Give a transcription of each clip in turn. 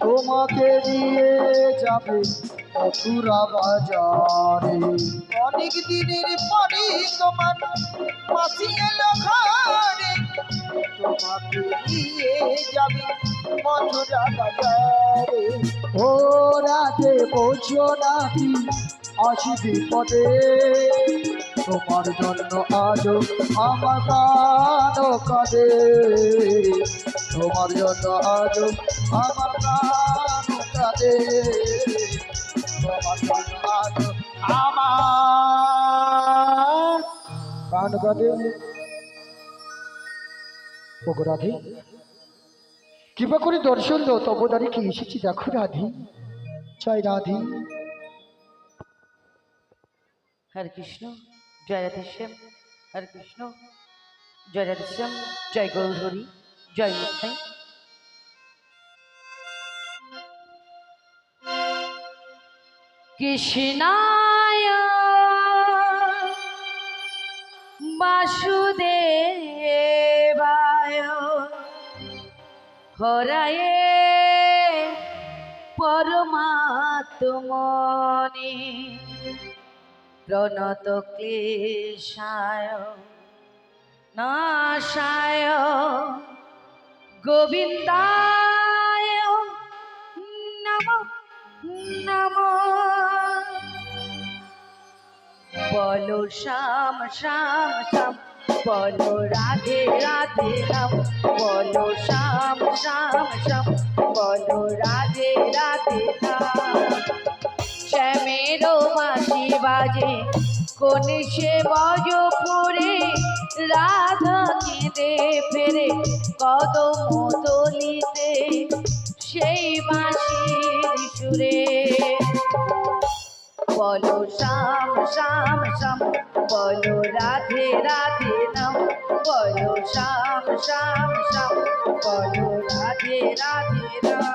তোমাকে নিয়ে যাবে মথুরা বাজারে। অনেক দিনের পরে তোমার মাসি এলো ঘরে, তোমাকে নিয়ে যাবে মথুরা বাজারে। ও রাধে বোঝো নাকি আসি বিপদে, তোমার জন্য আজ আমার প্রাণ কাঁদে, তোমার জন্য আজ আমার প্রাণ কাঁদে, তোমার জন্য আজ আমার প্রাণ কাঁদে। ওগো রাধে, কৃপা করে দর্শন দাও, তব দ্বারে কি এসেছি দেখো রাধে। জয় রাধে। হরে কৃষ্ণ, জয় রাধেশ্যাম। হরে কৃষ্ণ, জয় রাধেশ্যাম। জয় গৌরহরি, জয় মুখাই। কৃষ্ণায় বাসুদেবায় হরায়ে পরমাত্মনে প্রণত ক্লেশায় নাশায় গোবিন্দায় নমো নমো। বলো শ্যাম শ্যাম শ্যাম, বলো রাধে রাধে রাম, বলো শ্যাম শ্যাম শ্যাম, বলো রাধে রাধে রাম। শ্যামেরও বাঁশি বাজে কোন সে বজপুরে, রাধা কেঁদে ফেরে কদম তলিতে সেই বাঁশির সুরে। বলো শ্যাম শ্যাম শ্যাম, বলো রাধে রাধে নাম, বলো শ্যাম শ্যাম শ্যাম, বলো রাধে রাধে রাম।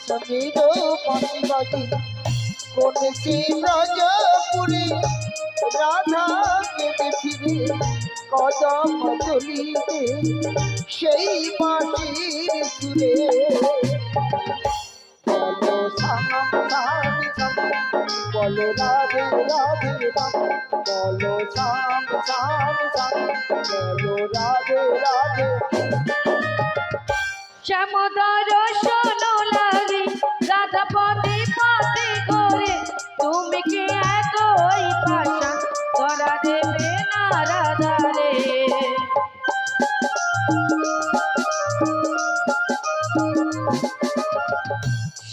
সমীর বাঁশি বাজে কোন সে ব্রজপুরে, রাধা কেঁদে ফিরে কদম তলিতে সেই বাঁশির সুরে। বলো শ্যাম শ্যাম শ্যাম, বলো রাধে রাধে রাম, বলো শ্যাম শ্যাম শ্যাম, বলো রাধে রাধে। শ্যামদার শোনো লাগে রাধা পদে পদে করে, তুমি কি একই ভাষা ধরা দেবে না রাধারে।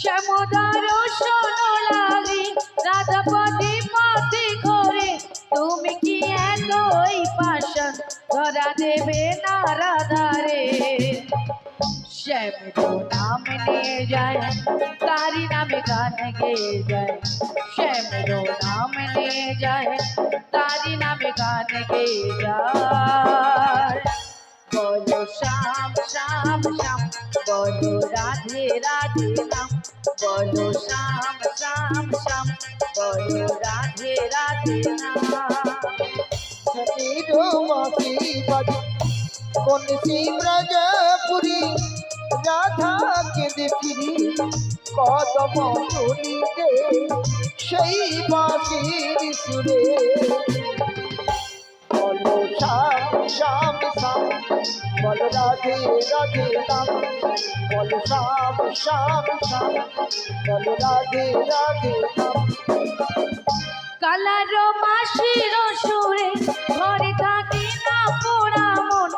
শ্যামদার শোনো লাগে রাধা পদে পদে করে, তুমি কি একই ভাষা ধরা দেবে না রাধারে। শ্যামেরও নাম নিয়ে যায় তারি নামে গান গেয়ে যায়, শ্যামেরও নাম নিয়ে যায় তারি নামে গান গেয়ে যায়। বলো শ্যাম শ্যাম শ্যাম, বলো রাধে রাধে নাম, বলো শ্যাম শ্যাম শ্যাম, বলো রাধে রাধে নাম। সমীর বাঁশি বাজে কোন সে ব্রজপুরে, রাধা কেঁদে ফিরি কদম তলিতে সেই বাঁশির সুরে। বলো শ্যাম শ্যাম শ্যাম, বলো রাধে রাধে রাম, বলো শ্যাম শ্যাম শ্যাম, বলো রাধে রাধে রাম। কালার মাসির সুরে ঘরে থাকি না পোড়া মন,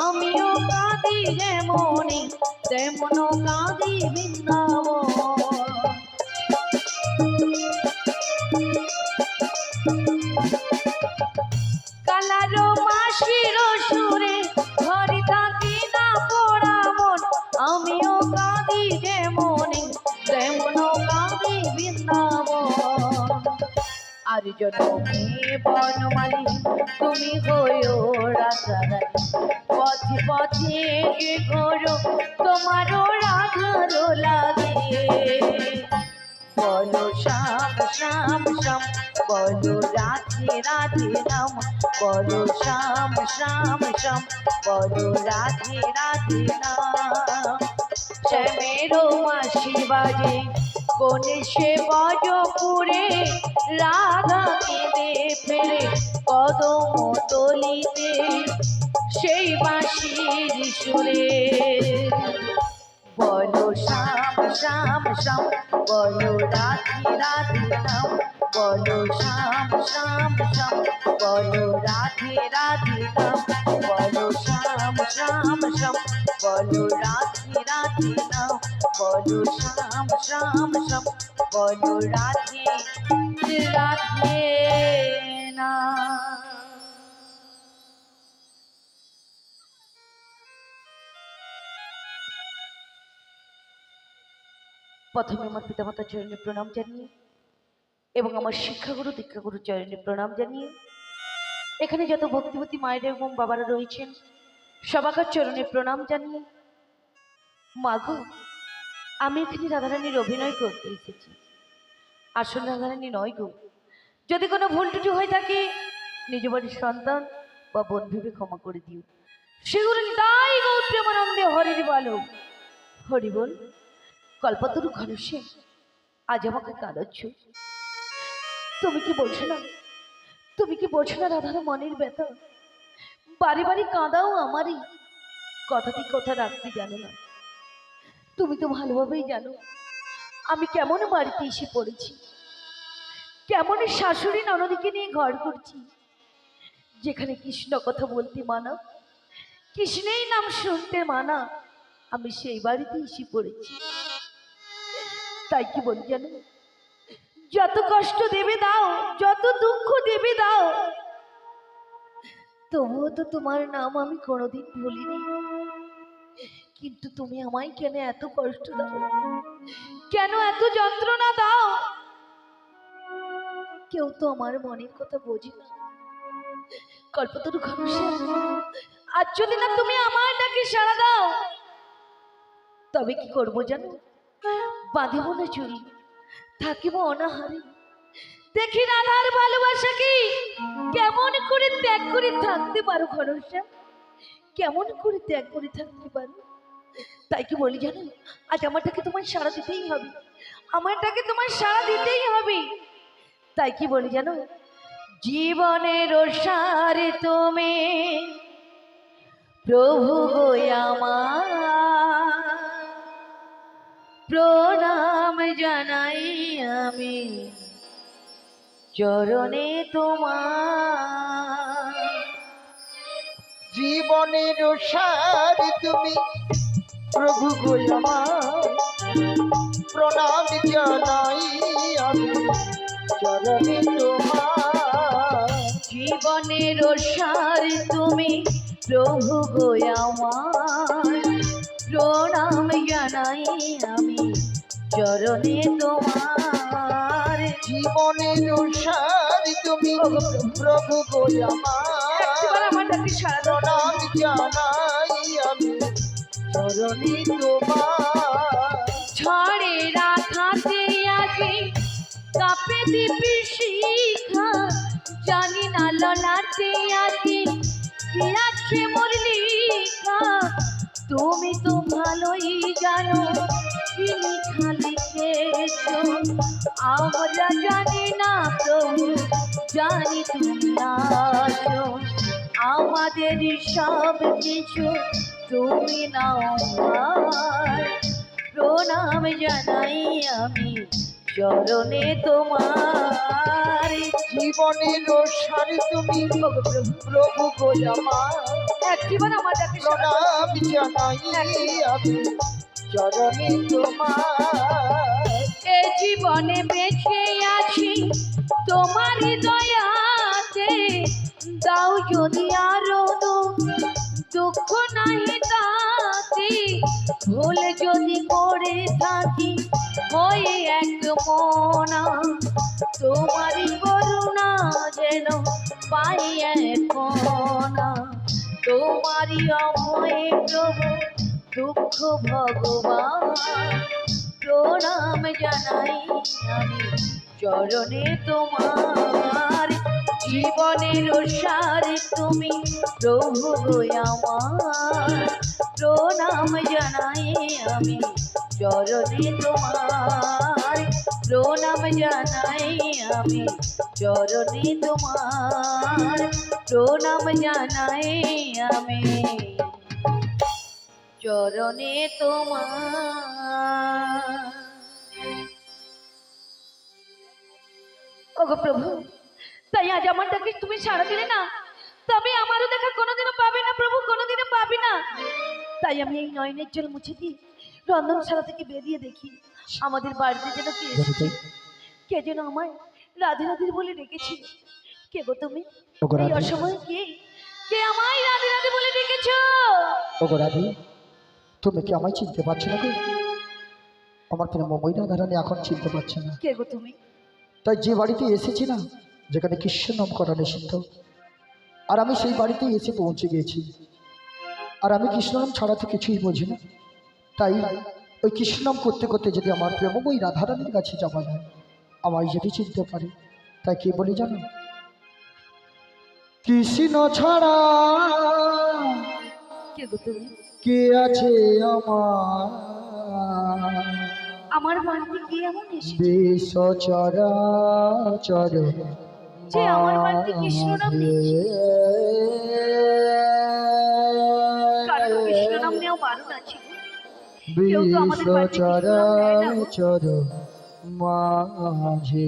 আমিও কাঁদি যেমনি তেমনও কাঁদি বৃন্দাবন। কালার মাসির সুরে ঘরে থাকি না পোড়া মন, আমিও কাঁদি যেমনি তেমনও কাঁদি বৃন্দাবন। আর জন্মে বনমালী তুমি হয়েও রাধারানী, পথে পথে যে ঘোরো তোমারও রাধার লাগে। বলো শ্যাম শ্যাম শ্যাম, বলো রাধে রাধে নাম, বলো শ্যাম শ্যাম শ্যাম, বলো রাধে রাধে নাম। শ্যামেরও মাসি বাজে কোনে সে বজপুরে, রাধা কেঁদে ফেরে কদম তলিতে সেই বাঁশির সুরে। বলো শ্যাম শ্যাম শ্যাম, বলো রাধে রাধে নাম, বলো শ্যাম শ্যাম শ্যাম, বলো রাধে রাধে নাম, বলো শ্যাম শ্যাম শ্যাম, বলো রাধে রাধে নাম, বলো শ্যাম শ্যাম শ্যাম, বলো রাধে রাধে নাম। প্রথমে আমার পিতামাতার চরণে প্রণাম জানিয়ে এবং আমার শিক্ষাগুরু দীক্ষাগুরু চরণে প্রণাম জানিয়ে এখানে যত ভক্তিবতী মায়েরা এবং বাবারা রয়েছেন সবাকার চরণে প্রণাম জানিয়ে, মাগো আমি এখানে রাধারানীর অভিনয় করতে এসেছি, আসল রাধারানী নয় গো। যদি কোনো ভুল টুটি হয়ে থাকে নিজ বাড়ির সন্তান বা বোন ভেবে ক্ষমা করে দিও। সেগুলো তাই গো প্রেমানন্দে হরির বলো, হরি বল। কল্পতরু ঘনশ্যাম, আজ আমাকে কাঁদাচ্ছ, তুমি কি বলছো না, তুমি কি বলছো না রাধার মনের ব্যথা? বারে বারে কাঁদাও আমারই, কথাতেই কথা রাখতে জানো না। তুমি তো ভালোভাবেই জানো আমি কেমন বাড়িতে এসে পড়েছি, কেমন শাশুড়ি ননদীকে নিয়ে ঘর করছি, যেখানে কৃষ্ণ কথা বলতে মানা, কৃষ্ণের নাম শুনতে মানা, আমি সেই বাড়িতে এসে পড়েছি। তাই কি বলি জানো, যত কষ্ট দেবে দাও, যত দুঃখ দেবে দাও, তবুও তো তোমার নাম আমি কোনোদিন ভুলিনি। কিন্তু তুমি আমায় কেন এত কষ্ট দাও, কেন এত যন্ত্রণা দাও? কেউ তো আমার মনের কথা বোঝে না। কল্পতরু ঘনশ্যাম, আজ যদি না তুমি আমার ডাকে সাড়া দাও, তবে কি করবো জানো? বাঁধিব না চুরি, থাকিব অনাহারে। দেখি রাধার ভালোবাসা কি কেমন করে ত্যাগ করে থাকতে পারো ঘনশ্যাম, কেমন করে ত্যাগ করে থাকতে পারো? তাই কি বলি জানো, আজ আমারটাকে তোমার সাড়া দিতেই হবে, আমারটাকে তোমার সাড়া দিতেই হবে। তাই কি বলি জানো, জীবনের সারে তুমি প্রভু গো আমার, প্রণাম জানাই আমি চরণে তোমার। জীবনের সার তুমি প্রভু গো আমার, প্রণাম জানাই আমি চরণে তোমার। জীবনের সার তুমি প্রভু গো আমার, প্রণাম জানাই আমি চরণে তোমার। জীবনের সার তুমি প্রভু গো আমার, প্রণাম জানাই আমি চরণে তোমার। ঝড়ে রাখাতে আছি কাপে দিবি শিখা, জানি না ললাটে আছি কি আছে মোর লিখা। তুমি তো ভালোই জানো কি লিখা লিখেছো, আমরা জানি না প্রভু জানি তুমি আছো। আমাদের সব কিছু তুমি নাও আমার, প্রণাম জানাই আমি চরণে তোমার। জীবনের সার তুমি প্রভু গো আমার, একটিবার আমার ডাকে প্রণাম জানাই আমি চরণে তোমার। এ জীবনে বেঁচে আছি তোমার দয়াতে, দাও যদি আরো দুঃখ নাহি তাতে। ভুল যদি করে থাকি ওই এক মনা, তোমারই করুণা যেন পাই এখনা। তোমারই অভয়ে প্রভু দুঃখ ভগবান, প্রণাম জানাই আমি চরণে তোমার। জীবনের সার তুমি প্রভু গো আমার, প্রণাম জানাই আমি চরণে তোমার, প্রণাম জানাই আমি চরণে তোমার, প্রণাম জানাই আমি চরণে তোমার। ওগো প্রভু, তাই আজ আমার ডাকে তুমি সাড়া দিলে না, তবে আমারও দেখা কোনোদিনও পাবে না প্রভু, কোনোদিনও পাবে না। তাই আমি এই নয়নের জল মুছে দিই রন্ধনশালা থেকে বেরিয়ে দেখি আমাদের বাড়িতে যেন কে এসেছে, কে যেন আমায় রাধে রাধে বলে ডেকেছে। কে গো তুমি? এই অসময়ে কে কে আমায় রাধে রাধে বলে ডেকেছ? ওগো রাধে, তুমি কি আমায় চিনতে পারছো না গো? আমার প্রেম ময়না ধারানি এখন চিনতে পারছে না। কে গো তুমি? তাই যে বাড়িতে এসেছি না, যেখানে কৃষ্ণ নাম করা নিষিদ্ধ, আর আমি সেই বাড়িতেই এসে পৌঁছে গিয়েছি। আর আমি কৃষ্ণ নাম ছাড়া তো কিছুই বুঝি না। তাই ওই কৃষ্ণ নাম করতে করতে যদি আমার প্রেমময়ী রাধারানীর কাছে যাওয়া যায়, আমায় যদি চিনতে পারে, তাই কে বলি জানো? কৃষ্ণ ছাড়া কে গো তুমি? কে আছে আমার, আমার বাড়িতে কে এমন এসেছে বিশ্ব চরাচর যে আমার বাড়িতে কৃষ্ণ নাম নিয়েছে? কারণ কৃষ্ণ নাম নেওয়া বারণ আছে। কেউ তো আমাদের বাড়িতে কৃষ্ণ নাম নেয় না গো। চর মাঝে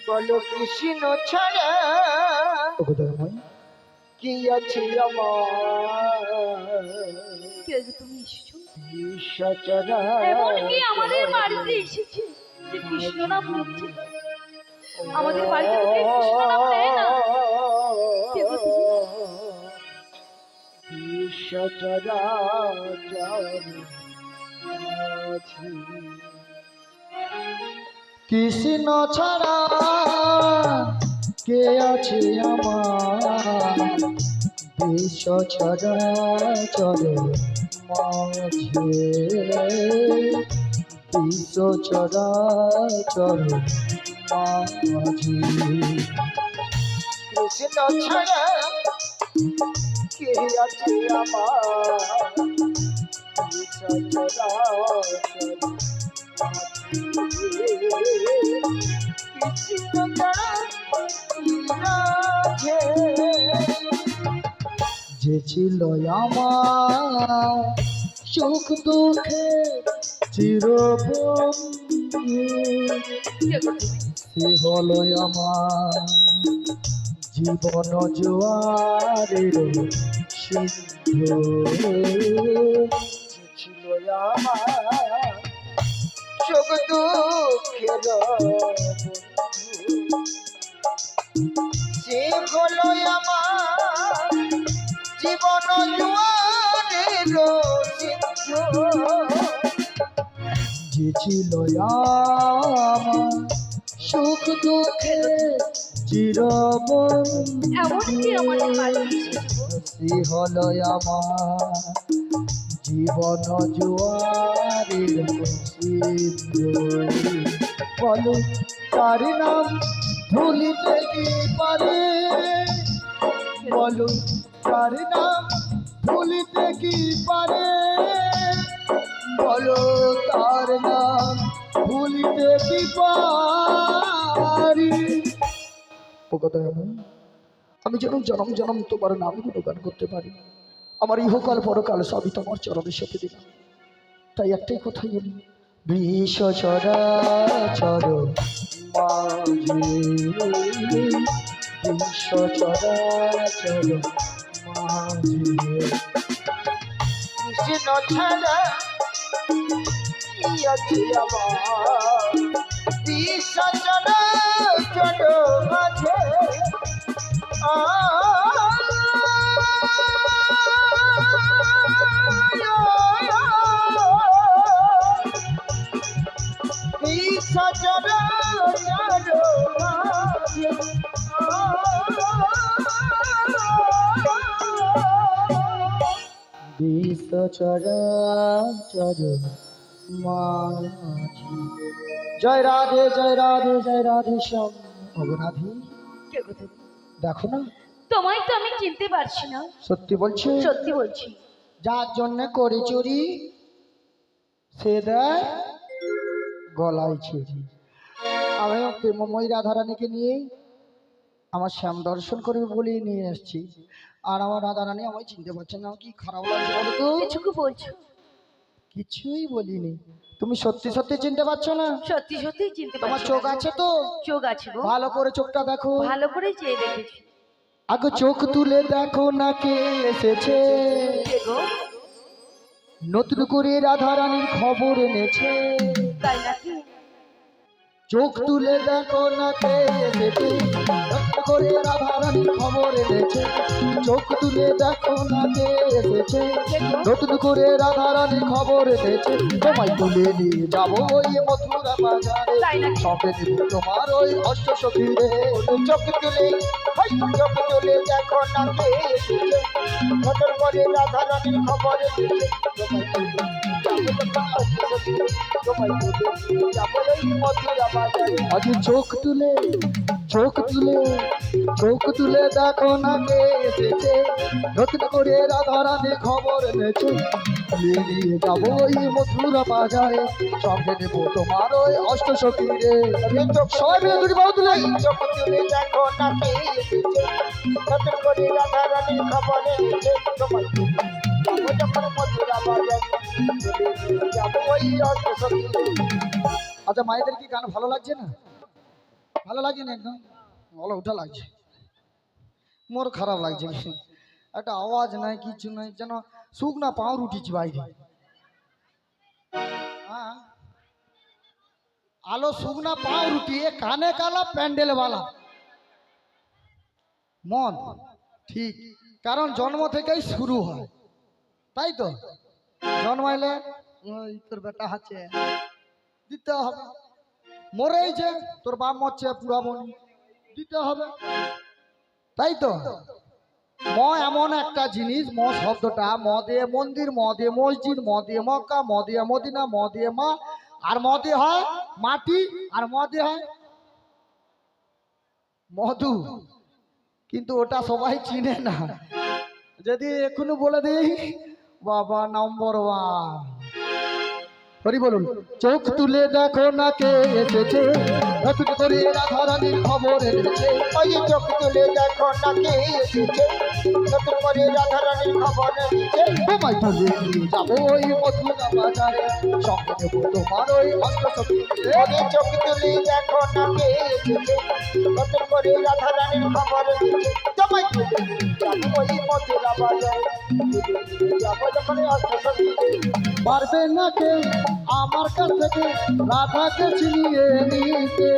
বলো কৃষ্ণ ছাড়া কি আছে আমার, কে গো তুমি এসেছো? বিশ্ব চরা এমন কি আমাদের বাড়িতে এসেছে যে কৃষ্ণ নাম নিচ্ছে? আমাদের বাড়িতে তো কেউ কৃষ্ণ নাম নেয় না। কে গো তুমি? বিশ্ব চরাচর কৃষ্ণ ছাড়া কে আছে আমার, বিশ্ব চরাচর মাঝে, বিশ্ব চরাচর মাঝে কৃষ্ণ ছাড়া কে আছে আমার, বিশ্ব চরাচর যে ছিল আমার সুখ দুঃখে চিরবন্ধু, কে গো তুমি? সে হলো আমার জীবন জোয়ারের সিন্ধু, যে ছিল আমার সুখ দুঃখের বন্ধু, সে হলো আমার জীবন জোয়ারের সিন্ধু, যে ছিল আমার সুখ দুঃখে চিরবন্ধু, এমন কি আমাদের বাড়িতে এসেছে গো? সে হলো আমার জীবন জোয়ারের সিন্ধু। বলো তার নাম ভুলিতে কি পারে, বলো তার নাম ভুলিতে কি পারে, বলো তার নাম ভুলিতে কি পারি। ও কথা আমি যেন জনম জনম তোমার নাম গুণগান করতে পারি। আমার ইহকাল পরকাল সবই তোমার চরণে সঁপে দিলাম। তাই একটাই কথাই বলি, বিশ্ব চরাচর মাঝে, বিশ্ব চরাচর মাঝে কৃষ্ণ ছাড়া কি আছে আমার, বিশ্ব চরাচর মাঝে বিশ্ব চরাচর মাঝে, বিশ্ব চরাচর মাঝে। জয় রাধে জয় রাধে জয় রাধে শ্যাম। অগরাধি কে গো তুমি? দেখো না, তোমায় তো আমি চিনতে পারছি না। সত্যি বলছি, সত্যি বলছি। যার জন্য করে চুরি সে দেয় গলায় চুরি। আমি প্রেমময়ী রাধারানীকে নিয়ে আমার শ্যাম দর্শন করবে বলেই নিয়ে এসেছি, আর আমার রাধারানী আমায় চিনতে পারছে না। কি খারাপ লাগছে বলো তো। কিছুকে বলছো? কিছুই বলিনি। তুমি সত্যি সত্যি চিনতে পারছো না? সত্যি সত্যি চিনতে তোমার পারছি। চোখ আছে তো? চোখ আছে গো। ভালো করে চোখটা দেখো। ভালো করে চেয়ে দেখেছি। আগে চোখ তুলে দেখো না কে এসেছে, কে গো? নতুন করে রাধারানীর খবর এনেছে। তাই নাকি? চোখ তুলে দেখো না কে এসেছে, নতুন করে রাধারানীর খবর এনেছে। চোখ তুলে দেখো না কে এসেছে, নতুন করে রাধারানীর খবর এনেছে। তোমায় তুলে নিয়ে যাবো ওই মথুরা বাজারে, তাই নাকি? সঙ্গে নেব তোমার ওই অষ্ট সখীরে। চোখ তুলে চোখ তুলে দেখো না কে এসেছে, নতুন করে রাধারানীর খবর এনেছে। আজ চোখ তুলে চোখ তুলে চোখ তুলে দেখো না কে এসেছে, নতুন করে রাধারানী খবর এনেছে। নিয়ে যাবো ওই মথুরা বাজারে, সঙ্গে নেবো তোমার ওই অষ্ট সখীরে। সবাই মিলে দুটি বাহু তুলে চোখ তুলে দেখো না কে এসেছে, নতুন করে রাধারানী খবর এনেছে। আচ্ছা, মায়েদের কি গান ভালো লাগছে না? ভালো লাগছে না? একদম গলা উঠা লাগছে, মোর খারাপ লাগছে। একটা আওয়াজ নাই, কিছু নাই, যেন শুকনা পাউর উঠিছি বাইরে। হ্যাঁ, আলো শুকনা পাউর উঠিয়ে কানে কালা প্যান্ডেল বালা মন ঠিক, কারণ জন্ম থেকেই শুরু হয়, তাই তো? জন্মাইলে ওই তোর বেটা আছে দিতে হবে, মরেই যে তোর বাপ মরছে পুরাবনি দিতে হবে, তাই তো? ম এমন একটা জিনিস, ম শব্দটা মদে মন্দির, মদে মসজিদ, মদে মক্কা, মদে মদিনা, মদে মা, আর মদে হয় মাটি, আর মদে হয় মধু। কিন্তু ওটা সবাই চিনে না। যদি এখনো বলে দিই, বাবা নম্বর ওয়ান। হরি বলুন। চোখ তুলে দেখো না কে এসেছে, নতুন করে রাধারানীর খবর এনেছে। ওই চোখ তুলে দেখো না কে এসেছে, নতুন করে রাধারানীর খবর এনেছে। তোমায় তুলে নিয়ে যাবো ওই মথুরা বাজারে, সঙ্গে নেবো তোমার ওই অষ্ট সখীরে। চোখ তুলে দেখো না কে এসেছে, নতুন করে রাধারানীর খবর এনেছে। তোমায় তুলে নিয়ে যাবো ওই মথুরা বাজারে, যাবো যখন অষ্ট সখীরে। পারবে না কেউ আমার কাছ থেকে রাধাকে ছিনিয়ে নিতে,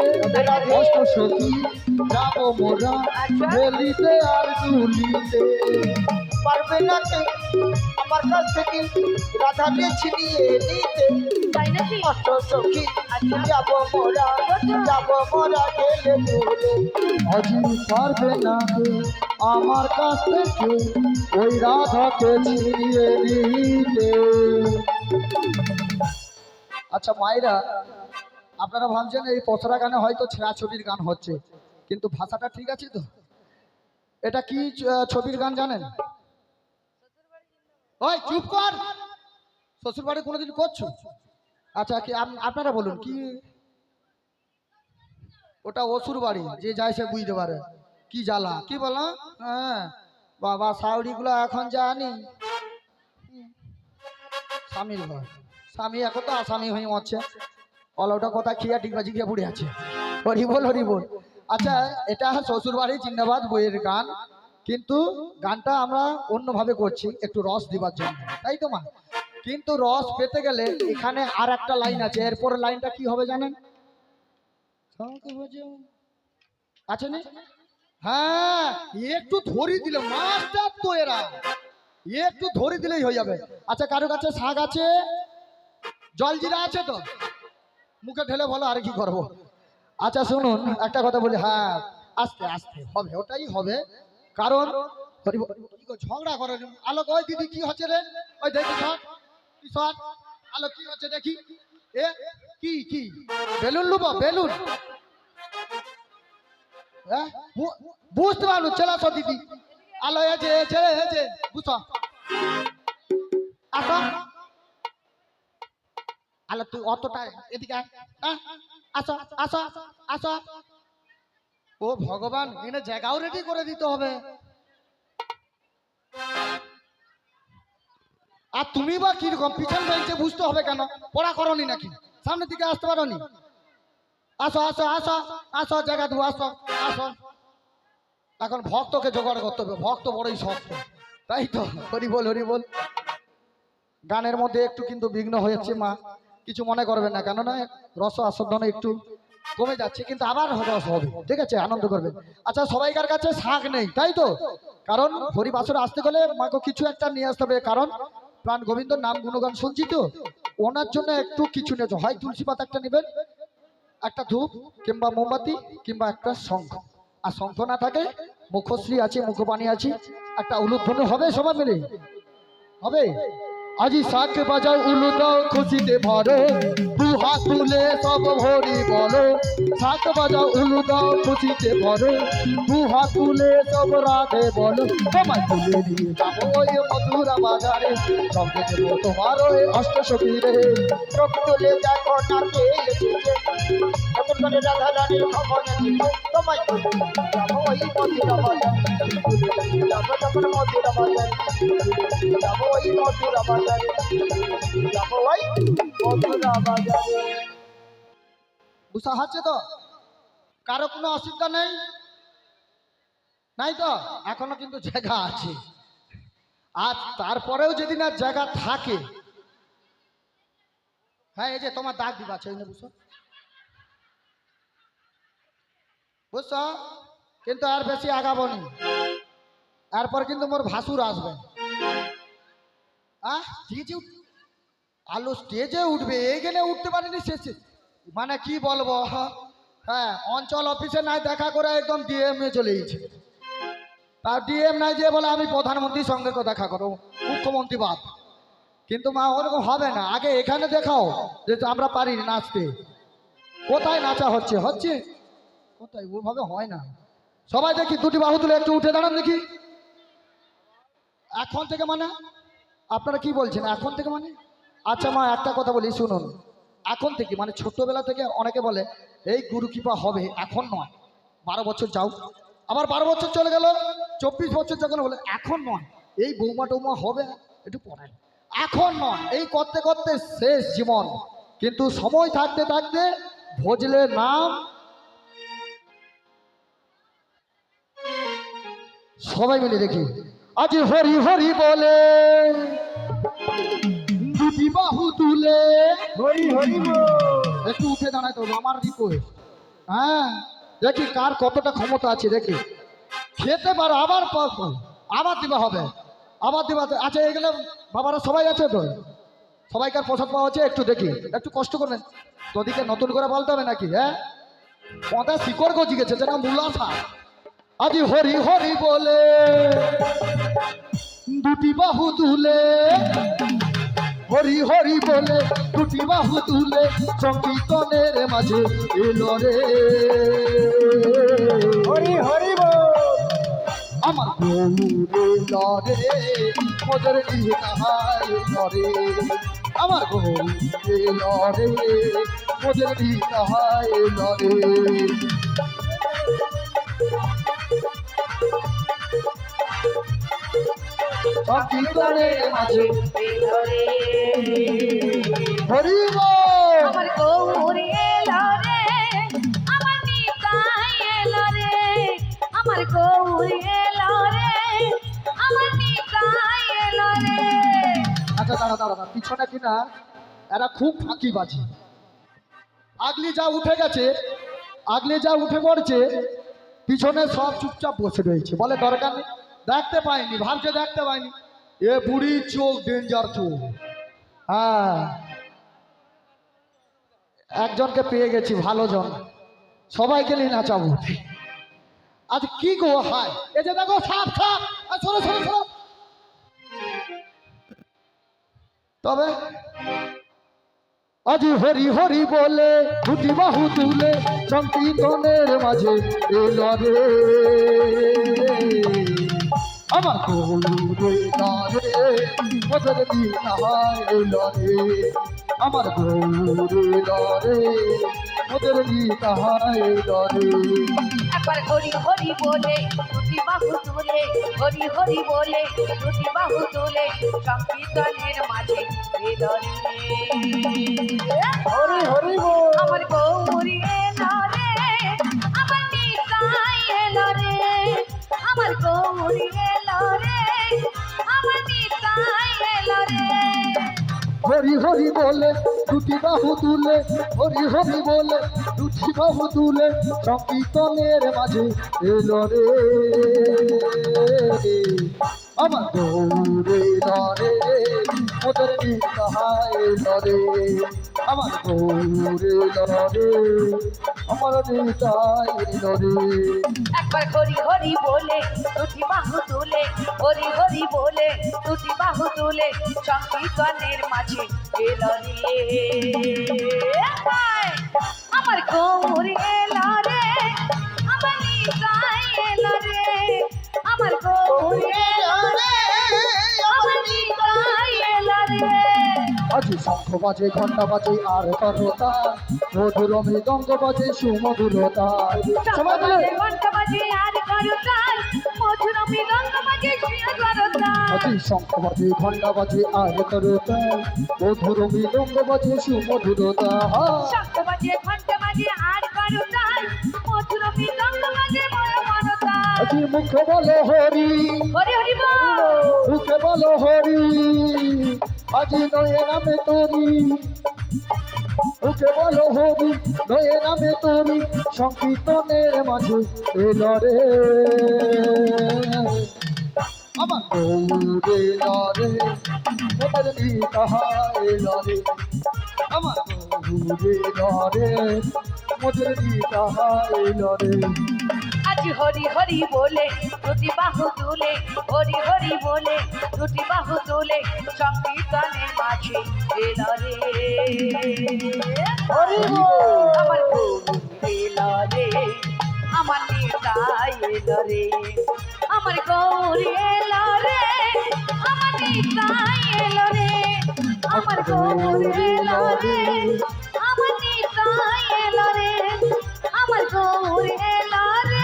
অষ্ট সখী যাবো মোরা গলিতে আর গুলিতে। পারবে না কেউ আমার কাছ থেকে রাধাকে ছিনিয়ে নিতে, তাই নাকি? অষ্ট সখী যাবো মোরা গেলে গুলে। আজি পারবে না কেউ আমার কাছ থেকে ওই রাধাকে ছিনিয়ে নিতে। আচ্ছা মায়েরা, আপনারা ভাবছেন এই পছরা গানে হয়তো ছেঁড়া ছবির গান হচ্ছে, কিন্তু ভাষাটা ঠিক আছে তো? এটা কি ছবির গান জানেন? ওই চুপ কর, শ্বশুর বাড়ি কোনোদিন করছো? আচ্ছা, কি আপনারা বলুন কি? ওটা অসুর বাড়ি, যে যায় সে বুঝতে পারে কি জ্বালা। কি বলো? হ্যাঁ বাবা, সাউরিগুলো এখন জানি স্বামীর ঘর, স্বামী এখন তো আসামি হয়ে মরছে, অলওটা কথা খেয়ে ডিগবাজি গিয়ে পড়ে আছে। হরি বল হরি বল। আচ্ছা, এটা শ্বশুর বাড়ি জিন্দাবাদ বইয়ের গান, কিন্তু গানটা আমরা অন্যভাবে করছি একটু রস দিবার জন্য, তাই তো মা? কিন্তু রস পেতে গেলে এখানে আর একটা লাইন আছে, এরপরে লাইনটা কি হবে জানেন? আছে না? হ্যাঁ, একটু ধরি দিলে মাস্টার তো এরা, একটু ধরে দিলেই হয়ে যাবে। আচ্ছা, কারো কাছে শাক আছে, জলজিরা আছে তো? মুখে ঢেলে বলো, আর কি করবো। আচ্ছা শুনুন, একটা কথা বলি, হ্যাঁ আস্তে আস্তে হবে, ওটাই হবে। কারণ ঝগড়া করে আলোক। ওই দিদি কি হচ্ছে রে? ওই দেখি কি শট আলো, কি হচ্ছে দেখি। এ কি কি বেলুন লুবো? বেলুন হ্যাঁ বুঝতে পারলো চলে আসো দিদি আলো এসে এসে এসে বুঝো আসো আলো তুই অতটা এদিকে আয়, হ্যাঁ? আসো আসো আসো ও ভগবান এখানে জায়গাও রেডি করে দিতে হবে আর তুমি বা কিরকম পিছন বেঞ্চে বুঝতে হবে কেন পড়া করনি নাকি সামনের দিকে আসতে পারোনি আসো আসো আসো আসো জায়গা দেবো আসো আসো এখন ভক্তকে জোগাড় করতে হবে ভক্ত বড়ই শক্ত তাই তো হরি বল গানের মধ্যে একটু কিন্তু বিঘ্ন হয়েছে মা কিছু মনে করবেন না কেননা রস আস্বাদনে একটু কমে যাচ্ছে কিন্তু আবার রস হবে ঠিক আছে আনন্দ করবেন আচ্ছা সবাইকার কাছে শাক নেই তাই তো কারণ হরিবাসরে আসতে গেলে মাকে কিছু একটা নিয়ে আসতে হবে কারণ প্রাণ গোবিন্দ নাম গুণগান শুনছি তো ওনার জন্য একটু কিছু নিয়েছে হয় তুলসী পাতা একটা নেবেন একটা ধূপ কিংবা মোমবাতি কিংবা একটা শঙ্খ আর শঙ্খ না থাকে মুখশ্রী আছে মুখবাণী আছে একটা উলুধ্বনি হবে সবাই মিলে হবে আজি শাক বাজাও উলু দাও খুশিতে ভরো দু হাত তুলে সব হরি বলো শাক বাজাও উলু দাও খুশিতে ভরো দু হাত তুলে সব রাধে বলো তোমায় তুলে দিয়ে যাবো ওই মথুরা বাজারে সঙ্গে দেবো তোমার ওই অষ্টসখীরে চোখ তুলে দেখো নাকে এসেছে এমন করে রাধা রানীর খবর দিতে তোমায় যাবো ওই মথুরা বাজার যাবো যখন মথুরা বাজার যাবো ওই মথুরা বাজারে যাবো ওই মথুরা বাজারে বুঝা হচ্ছে তো কারো কোনো অসুবিধা নেই নাই তো এখনো কিন্তু জায়গা আছে আর তারপরেও যদি না জায়গা থাকে হ্যাঁ এই যে তোমার দাগ দিবা আছে বুঝছো বুঝছো কিন্তু আর বেশি আগাবনি এরপর কিন্তু মোর ভাসুর আসবে স্টেজে আলো স্টেজে উঠবে এইখানে উঠতে পারিনি শেষে মানে কি বলবো হ্যাঁ অঞ্চল অফিসে নাই দেখা করে একদম ডিএম এ চলে গেছে তার ডিএম নাই যে বলে আমি প্রধানমন্ত্রীর সঙ্গে দেখা করো মুখ্যমন্ত্রী বাদ কিন্তু মা ওরকম হবে না আগে এখানে দেখাও যে আমরা পারি নাচতে কোথায় নাচা হচ্ছে হচ্ছে কোথায় ওভাবে হয় না সবাই দেখি দুটি বাহু তুলে একটু উঠে দাঁড়ান দেখি এখন থেকে মানে আপনারা কি বলছেন এখন থেকে মানে আচ্ছা মা একটা কথা বলি শুনুন এখন থেকে মানে ছোটবেলা থেকে অনেকে বলে এই গুরু কৃপা হবে এখন নয় 12 বছর যাও আবার 12 বছর চলে গেল 24 বছর যখন বলে এখন নয় এই বৌমা টৌমা হবে একটু পড়েন এখন নয় এই করতে করতে শেষ জীবন কিন্তু সময় থাকতে থাকতে ভজলে নাম সবাই মিলে দেখি আজ হরি হরি বলে দুটি বাহু তুলে হরি হরি একটু উঠে দাঁড়ায় তো আমার রিকোয়েস্ট হ্যাঁ দেখি কার কতটা ক্ষমতা আছে দেখি খেতে পারো আবার আবার দিবা হবে আবার দিবা আচ্ছা এগুলো বাবারা সবাই আছে তো সবাইকার প্রসাদ পাওয়া আছে একটু দেখি একটু কষ্ট করবেন তোদিকে নতুন করে বলতে হবে নাকি হ্যাঁ পদা শিকড় গজি গেছে যেন মুলাসা আজি হরি হরি বলে দুটি বাহু তুলে হরি হরি বলে দুটি বাহু তুলে সংকীর্তনের মাঝে এলো রে হরি হরি আমার গৌরে লরে মোদের নিহাই লরে আমার গৌরে লরে মোদের নিহাই লরে সংকীর্তনের মাঝে হরি বল আমার গৌর এলো রে আমার নিতাই এলো রে আমার গৌর এলো রে আমার নিতাই এলো রে আচ্ছা দাঁড়া পিছনে কিনা এরা খুব ফাঁকি বাজি আগলি যা উঠে গেছে আগলি যা উঠে পড়ছে পিছনে সব চুপচাপ বসে রয়েছে বলে দরকার নেই দেখতে পাইনি ভাবছে দেখতে পাইনি এ বুড়ি চোখ ডেঞ্জার চোখ হ্যাঁ একজনকে পেয়ে গেছি ভালো জন সবাইকে নিয়ে নাচাবো আজ কি গো হায় এই যে দেখো সাপ সাপ সরো সরো সরো তবে আজ হরি হরি বলে দুটি বাহু তুলে সংকীর্তনের মাঝে এলো রে আমার গৌরে রে মদর দিনাহায় এলো রে আমার গৌরে রে মদর দিনাহায় এলো রে একবার হরি হরি বলে দুটি বাহু তুলে হরি হরি বলে দুটি বাহু তুলে সংকীর্তনের মাঝে এলো রে হরি হরি বল। আমার গৌরী এলো রে আমার নিতাই এলো রে আমার গৌরী এলো রে আমার নিতাই এলো রে হরি হরি বলে দুটি বাহু তুলে হরি হরি বলে দুটি বাহু তুলে সংকীর্তনের মাঝে এলো রে আমার গৌরে রে মোদের নিতাহায় রে আমার গৌরে রে আমার নিতাই রে একবার হরি হরি বলে দুটি বাহু তুলে হরি হরি বলে দুটি বাহু তুলে সংকীর্তনের মাঝে এলো রে আমার গৌরী এলো রে আমার নিতাই এলো রে আমার গৌরী এলো রে আমার নিতাই এলো রে আজ শঙ্খ বাজে ঘন্টা বাজে আর করতা মধুর মৃদঙ্গ বাজে সুমধুরতা সবাই বলে ঘন্টা বাজে আর করতাল মধুর মৃদঙ্গ বাজে শিয়া করতাল আজ শঙ্খ বাজে ঘন্টা বাজে আর করতা মধুর মৃদঙ্গ বাজে সুমধুরতা শঙ্খ বাজে ঘন্টা বাজে আর করতাল মধুর মৃদঙ্গ বাজে মনোমনতা আজ মুখে বলো হরি হরি হরি বল মুখে বলো হরি আজ নয়ে নামে তোরি মুখে বলো হরি নয়ে নামে তোরি সংকীর্তনের মাঝে এলো রে আমার গৌরে রে মোদের নিতাহায় রে আমার গৌরে রে মোদের নিতাহায় রে আজ হরি হরি বলে দুটি বাহু তুলে হরি হরি বলে দুটি বাহু তুলে সংকীর্তনের মাঝে এলো রে হরি বল। আমার গৌরী এলো রে আমার নিতাই এলো রে আমার গৌরী এলো রে আমার নিতাই এলো রে আমার গৌরী এলো রে আমার নিতাই এলো রে আমার গৌরী এলো রে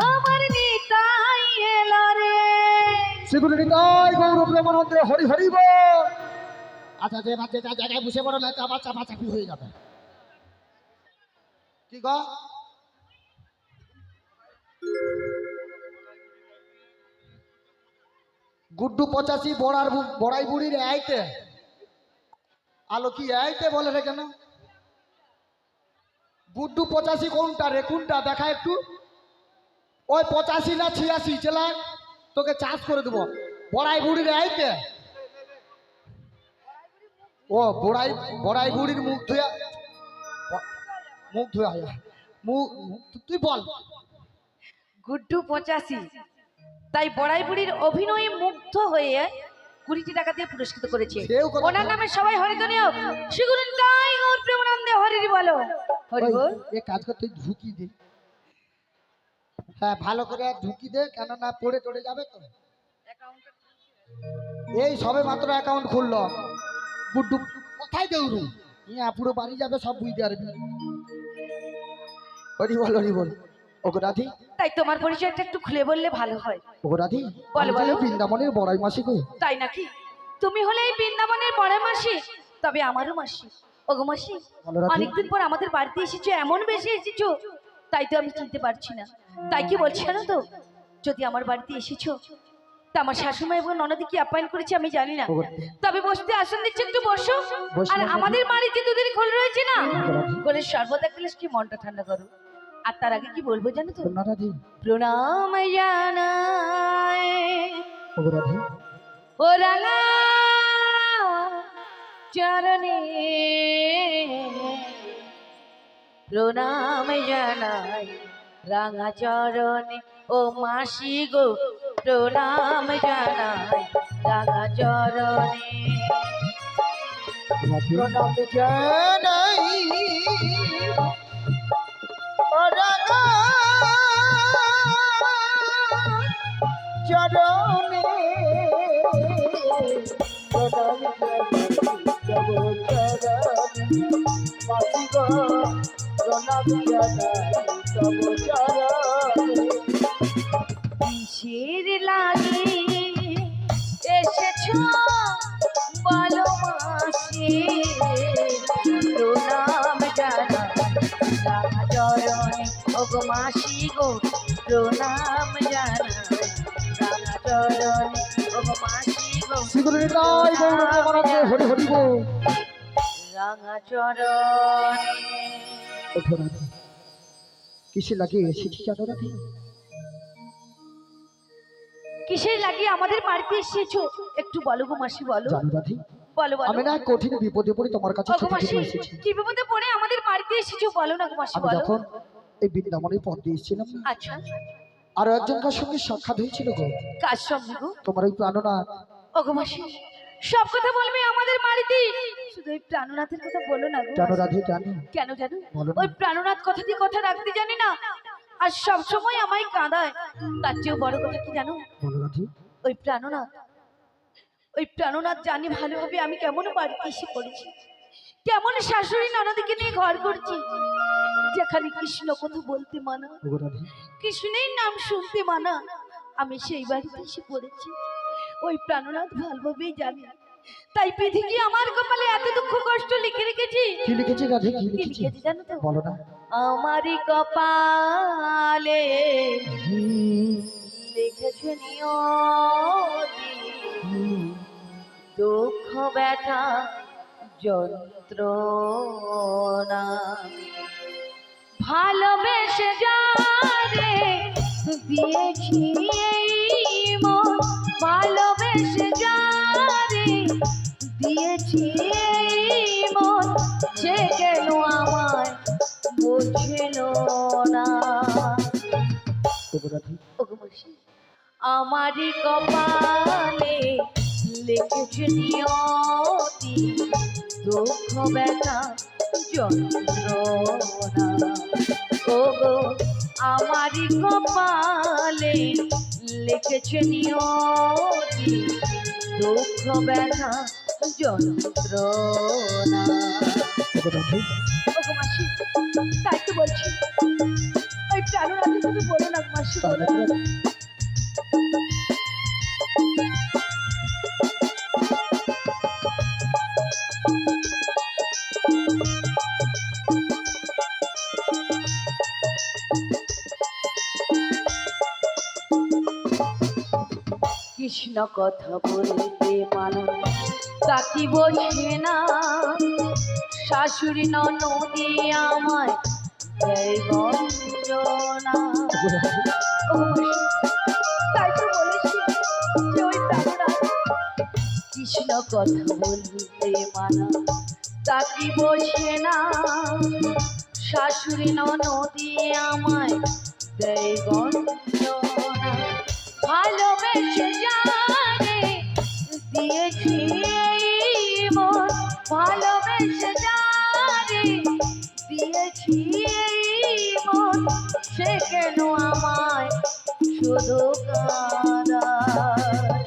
আমার নিতাই এলো রে শ্রীগুরু নিতাই গৌর প্রেমানন্দে হরি হরি বল। আচ্ছা যে বাচ্চা যা জায়গায় বসে পড়ো না তো আবার চাপাচাপি হয়ে যাবে কি গো গুড্ডু 85 বড়াই বুড়ির আইতে আলো কি আইতে বলে রে কেন গুড্ডু 85 কোনটা রে কোনটা দেখা একটু ওই 85 না 86 চেলায় তোকে চাষ করে দেবো বড়াই বুড়ির আইতে ও বড়াই বুড়ির মুখ ধুয়া তুই বল গুড্ডু 85 তাই বড়াই বুড়ির অভিনয়ে মুগ্ধ হয়ে 20 টাকা দিয়ে পুরস্কৃত করেছে সেও কথা ওনার বলে। নামে সবাই হরিধ্বনি হোক শ্রীগুরু নিতাই গৌর প্রেমানন্দে হরি বলো হরি ওই, বল এ কাজ করতে ঢুকি দে হ্যাঁ ভালো করে ঢুকি দে কেন না পড়ে টড়ে যাবে তো এই সবে মাত্র অ্যাকাউন্ট খুললো গুড্ডু কোথায় দৌড়ু পুরো বাড়ি যাবে সব বুঝতে পারবি হরি বল ওগো রাধি তাই তোমার পরিচয়টা একটু খুলে বললে ভালো হয় ওগো রাধি বলো, বলো। বৃন্দাবনের বড়াই মাসি গো তাই নাকি তুমি হলে এই বৃন্দাবনের বড় মাসি তবে আমারও মাসি ওগো মাসি বলো রাধি। অনেকদিন পর আমাদের বাড়িতে এসেছো এমন বেশি এসেছো তাই তো আমি চিনতে পারছি না তাই কি বলছি না তো যদি আমার বাড়িতে এসেছো তা আমার শাশুমা এবং ননদি কি আপ্যায়ন করেছে আমি জানি না ওগো। তবে বসতে আসন দিচ্ছে একটু বসো বসলাম আর রাধি। আমাদের বাড়িতে দুদিন খোল রয়েছে না রাধি। খোলের সর্বদা গ্লাস কি মনটা ঠান্ডা করো আর তার আগে কি বলবো জানো তো না রাধি প্রণাম জানাই ওগো রাধি ও রাঙা চরণে প্রণাম জানাই রাঙা চরণে ও মাসি গো প্রণাম জানাই রাঙা চরণে রাধে প্রণাম জানাই রাধা চরণে প্রণাম জানাই মাসি গো প্রণাম জানাই তব চরণে কিসের লাগে এসেছো বলো মাসি প্রণাম জানাই রাঙা চরণে ওগো মাসি গো প্রণাম জানাই রাঙা চরণে ওগো মাসি গো শ্রীগুরু নিতাই গৌর প্রেমানন্দে হরি হরি বল। রাঙা চরণে ওঠো রাধে, কিসে লাগিয়ে এসেছি জানো রাধে? কিসের লাগিয়ে আমাদের বাড়িতে এসেছো একটু বলো গো মাসি বলো জানো রাধে, বলো বলো আমি না কঠিন বিপদে পড়ে তোমার কাছে ওগো ছুটে মাসি ছুটে এসেছি। কি বিপদে পড়ে আমাদের বাড়িতে এসেছো বলো না গো মাসি আমি বলো যখন এই বৃন্দাবনের পথ দিয়ে এসেছিলাম না, আচ্ছা আরো একজনকার সঙ্গে সাক্ষাৎ হয়েছিল গো, কার সঙ্গে গো তোমার ওই প্রাণনাথ। ওগো মাসি সব কথা বলবে আমাদের বাড়িতে শুধু ওই প্রাণনাথের কথা বলো না গো জানো মাসি। রাধে জানি, কেন জানো বলো না। ওই প্রাণনাথ কথা দিয়ে কথা রাখতে জানি না আর সব সময় আমায় কাঁদায় তার চেয়েও বড় কথা কি জানো বলো রাধে, ওই প্রাণনাথ জানি ভালোভাবে আমি কেমন বাড়িতে এসে পড়েছি কেমন শাশুড়ি ননদিকে নিয়ে ঘর করছি যেখানে কৃষ্ণ কথা বলতে মানা ওগো রাধে, কৃষ্ণের নাম শুনতে মানা আমি সেই বাড়িতে এসে পড়েছি ওই প্রাণনাথ ভালোভাবেই জানি তাই পৃথিবী আমার কপালে এত দুঃখ কষ্ট লিখে রেখেছি কি লিখেছি রাধে, কি কি লিখেছি লিখেছি জানো তো বলো না। আমারই কপালে লিখেছে নিয়তি দুঃখ ব্যথা যন্ত্রণা ভালোবেসে যারে দিয়েছি এই মন ভালোবেসে যারে দিয়েছি এই মন সে কেন আমায় বুঝল না ওগো রাধে, ওগো মাসি আমারই কপালে লিখেছে নিয়তি দুঃখ ব্যথা যন্ত্রণা ওগো আমারই কপালে লিখেছে নিয়তি দুঃখ ব্যথা যন্ত্রণা ওগো রাধে, ওগো মাসি তাই তো বলছি ওই প্রাণনাথের কথা বলো না মাসি বলো তাহলে রাধে, কৃষ্ণ কথা বলতে মানো তা কি বোঝে না শাশুড়ি ননদি আমায় দেয় গঞ্জনা ওগো রাধে, ও তাই তো বলেছি যে ওই প্রাণনাথ কৃষ্ণ কথা বলতে মানা তা কি বোঝে না শাশুড়ি ননদি আমায় দেয় গঞ্জনা ভালোবেসে যারে দিয়েছি এই মন ভালোবেসে যারে দিয়েছি এই মন সে কেন আমায় শুধু কাঁদায়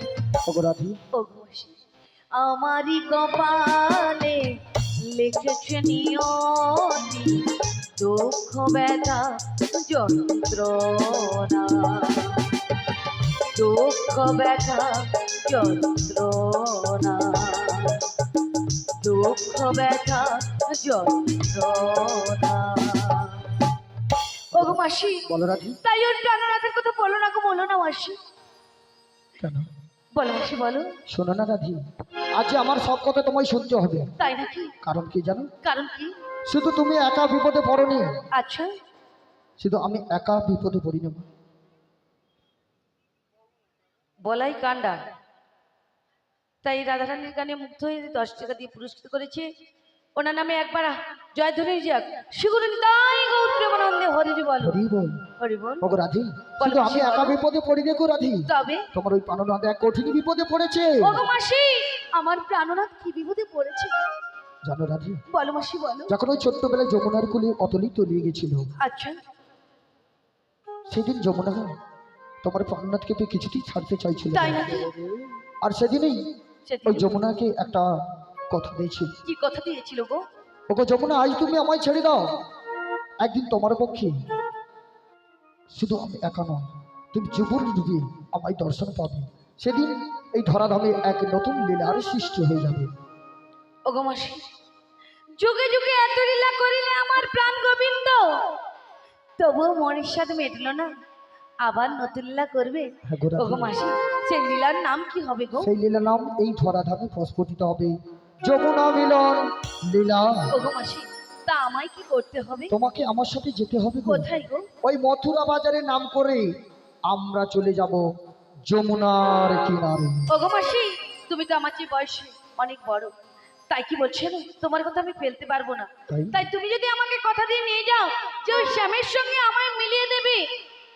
ওগো রাধে, ওগো মাসি আমারই কপালে লিখেছে নিয়তি দুঃখ ব্যথা যন্ত্রণা দুঃখ ব্যথা যন্ত্রণা দুঃখ ব্যথা যন্ত্রণা ওগো মাসি বলো রাধে, তাই ওর প্রাণনাথের কথা বলো না গো বলো না মাসি কেন? বলো মাসি বলো শোনো না রাধে, আজ আমার সব কথা তোমায় শুনতে হবে। তাই নাকি কারণ কি জানো? কারণ কি শুধু তুমি একা বিপদে পড়োনি, আচ্ছা শুধু আমি একা বিপদে পড়ি না। বলাই কান্ডা তাই রাধারানীর গানে মুগ্ধ হয়ে 10 টাকা দিয়ে পুরস্কৃত করেছে ওনার নামে একবার জয়ধ্বনি যাক শিগুরু নিতাই গৌর প্রেমানন্দে হরি বল হরি বল। হরি বল ওগো রাধে, বলো শুধু আমি মাসি, একা বলো। বিপদে পড়ি রে গো রাধে, তবে তোমার ওই প্রাণনাথ এক কঠিন বিপদে পড়েছে। ওগো মাসি আমার প্রাণনাথ কি বিপদে পড়েছে জানো রাধি, বলো মাসি বলো। যখন ওই ছোট্টবেলায় যমুনার কোলে অতলি তলিয়ে গেছিল, আচ্ছা সেদিন যমুনা তোমার প্রাণনাথকে পেয়ে কিছুতেই ছাড়তে চাইছিল না। তাই নাকি? আর সেদিনই সেদিন ওই যমুনাকে একটা কথা দিয়েছিল, কি কথা দিয়েছিল গো? ওগো যমুনা, আজ তুমি আমায় ছেড়ে দাও, একদিন তোমার পক্ষে শুধু আমি একা নয়, তুমি জীবন ডুবে আমায় দর্শন পাবে। সেদিন এই ধরাধামে এক নতুন লীলার সৃষ্টি হয়ে যাবে। ওগো মাসি, যুগে যুগে এত লীলা করিলে আমার প্রাণ গোবিন্দ, তবুও মনের সাথে মেটলো না, আবার নতুন লীলা করবে। হ্যাঁ গো রাধি। ওগো মাসি, সেই লীলার নাম কি হবে গো? সেই লীলা নাম এই ধরাধামে প্রস্ফুটিত হবে যমুনা মিলন লীলা। ওগো মাসি, তা আমায় কি করতে হবে? তোমাকে আমার সাথে যেতে হবে গো। কোথায় গো? ওই মথুরা বাজারে নাম করে আমরা চলে যাব যমুনার কিনারে। ওগো মাসি, তুমি তো আমার চেয়ে বয়সে অনেক বড়, তাই কি বলছেন তোমার কথা আমি ফেলতে পারবো না। তাই? তাই তুমি যদি আমাকে কথা দিয়ে নিয়ে যাও যে ওই শ্যামের সঙ্গে আমায় মিলিয়ে দেবে,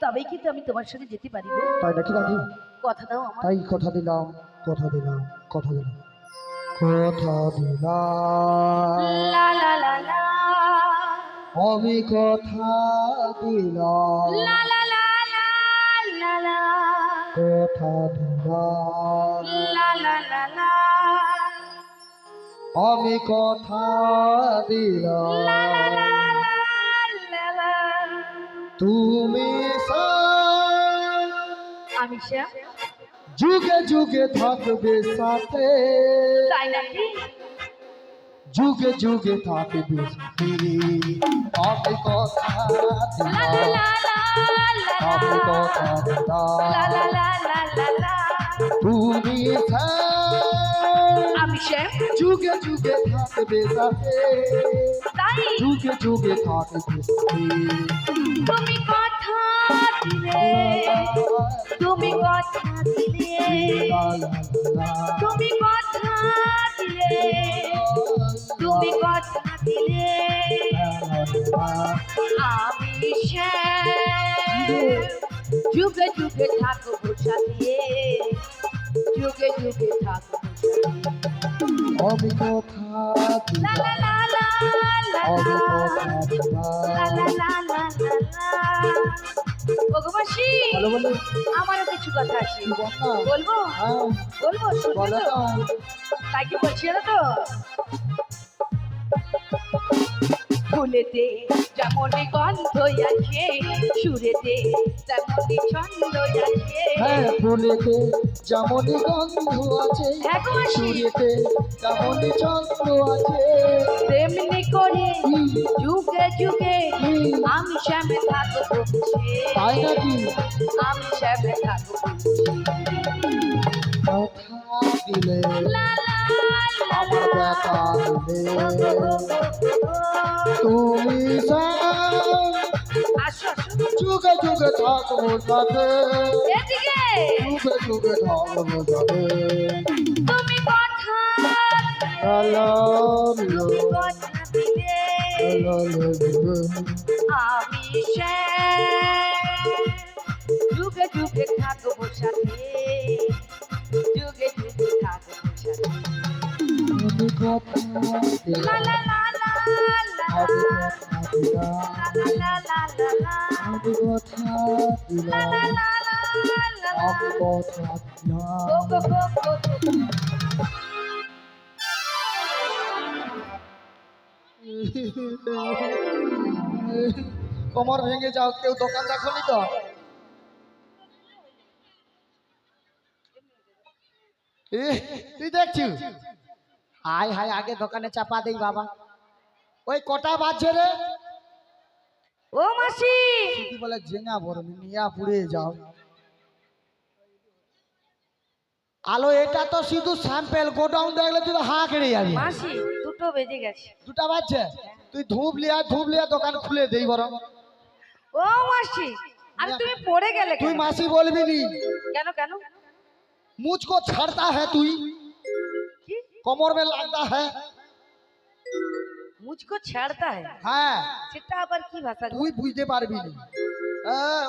তবেই কিন্তু আমি তোমার সঙ্গে যেতে পারিব। তাই নাকি রাধি? কথা দাও আমার। তাই কথা দিলাম, কথা দিলাম, কথা দিলাম, কথা দিলাম, লা লা লা লা আমি কথা দিলাম, লা লা লা লা লা লা কথা দিলাম, লা লা লা লা আমি কথা দিলাম, লা লা লা। তুমি আমি শ্যাম, যুগে যুগে থাকবে সাথে, তাই নাকি? যুগে যুগে থাকবে সাথে, আমি কথা লা লা দিলাম, লা লা আমি লা কথা লা দিলাম, লা লা লা লা। তুমি আমি শ্যাম, যুগে যুগে থাকবে সাথে, তাই যুগে যুগে থাকবে সাথে, তুমি কথা দিলে, তুমি কথা দিলে, লা লা লা, তুমি কথা দিলে, তুমি কথা দিলে, আমি শ্যাম যুগে যুগে থাকবো সাথে, যুগে যুগে থাকবো আমি কথা লা দিলাম, লা লা লা আমি লা কথা দিলাম। লা লা লা লা লা। ওগো মাসি, ভালো বলে আমারও কিছু কথা আছে, কি বল না? বলবো হ্যাঁ, বলবো, শুনবে বলো তো? না। তাই কি বলছি না তো? ফুলেতে যেমনই গন্ধ আছে, সুরেতে তেমনই ছন্দ আছে। হ্যাঁ, ফুলেতে যেমনই গন্ধ আছে, হ্যাঁ গো মাসি, সুরেতে তেমনই ছন্দ আছে, তেমনি করে হুম, যুগে যুগে হুম, আমি শ্যামে থাকবো মিশে, তাই নাকি? আমি শ্যামে থাকবো কথা দিলে লা লা লা আমার লা। দেখা দিলে, তুমি চাও আসো আসো যুগে যুগে থাকবো সাথে, এদিকে। যুগে যুগে থাকবো সাথে। তুমি কথা Hello, কথা দিলে, আমি শ্যাম যুগে যুগে থাকবো সাথে, যুগে যুগে থাকবো সাথে। লা লা লা লা লা লা লা লা লা লা। লা লা লা লা লা লা। গো গো গো গো গো। কোমর ভেঙে যাও, কেউ দোকান দেখনি তো? তুই দেখছিস? হাই হাই, আগে দোকানে চাপা দেই বাবা। ওই কটা বাজছে রে? ও মাসি, কি বলে জেঙা বড় নিয়া পুড়ে যাও। আলো, এটা তো শুধু স্যাম্পেল, গোডাউন দেখলে তুই তো হাঁ কেড়ে যাবি। মাসি দুটো বেজে গেছে। দুটা বাজছে, তুই ধূপ লিয়া দোকান খুলে দেই বরং। ও মাসি, আরে তুমি পড়ে গেলে তুই কেন? মাসি বলবি নি, কেন কেন? मुझको छड़ता है तू, কি? कमर में लगता है। মুঝকো ছাড়তা है? হ্যাঁ, সেটা আবার কি ভাষা গো? তুই বুঝতে পারবি না।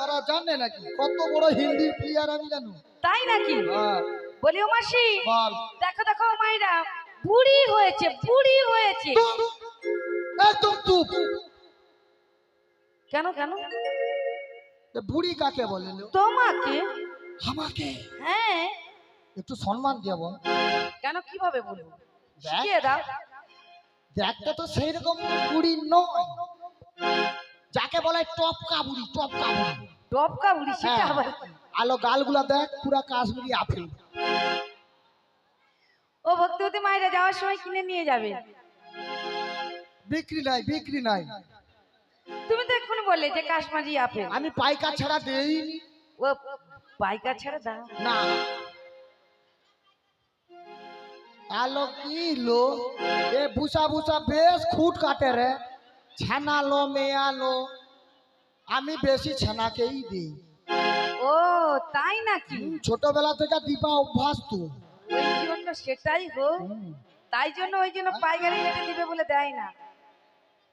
ওরা জানে নাকি কত বড় হিন্দি প্লেয়ার আমি জানো। তাই নাকি? হ্যাঁ, বলি ও মাসি, বল। দেখো দেখো মাইরা, বুড়ি হয়েছে, বুড়ি হয়েছে। একদম চুপ। কেন কেন? এ বুড়ি কাকে বলে লো? তোমাকে। আমাকে হ্যাঁ। একটু সম্মান দিয়ে বল। কেন, কিভাবে বলবো? দেখ। শিখিয়ে দাও। দেখতে তো সেই রকম বুড়ি নয়, যাকে বলে টপকা বুড়ি, টপকা বুড়ি। টপকা বুড়ি, সেটা হ্যাঁ। আবার কি? আলো গালগুলা দেখ, পুরা কাশ্মীরি আপেল। ও ভক্তিবতী মায়েরা যাওয়ার সময় কিনে নিয়ে যাবে। বিক্রি নাই, বিক্রি নাই। তুমি তো এক্ষুনি বললে যে কাশ্মীরি আপেল। আমি পাইকার ছাড়া দেইনি। ও পাইকার ছাড়া দাও না। আলো কি লো, এ ভুসা ভুসা বেশ খুঁট কাটে রে। ছানা লো, মেয়া লো। আমি বেশি ছানাকেই দিই। ও তাই নাকি? ছোটবেলা থেকে দিবা অভ্যাস তো। ওই জন্য সেটাই হোক, তাই জন্য ওই জন্য পাইকারি রেটে দিবে বলে দেয় না।